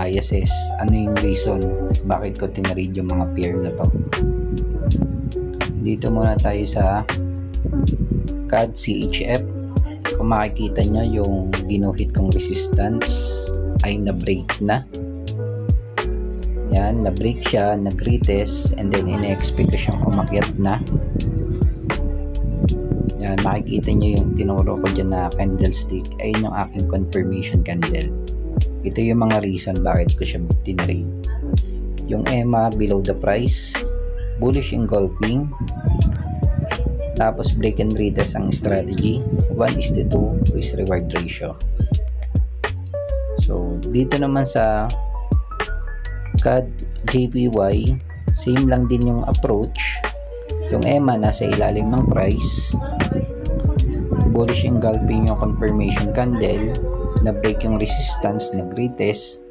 i-assess ano yung reason bakit ko tinread yung mga pair na to. Dito muna tayo sa CAD CHF. Kung makikita nyo yung ginuhit kong resistance ay na-break na. Yan, na-break siya, nag-retest, and then in-expect ko siyang umakyat na. Yan, makikita nyo yung tinuro ko dyan na candlestick ay yung aking confirmation candle. Ito yung mga reason bakit ko siya tinrade. Yung EMA below the price, bullish engulfing, tapos break and retest ang strategy, 1:2 risk reward ratio. So dito naman sa CAD JPY, same lang din yung approach. Yung EMA nasa ilalim ng price, bullish engulfing yung confirmation candle, na break yung resistance, nag-retest,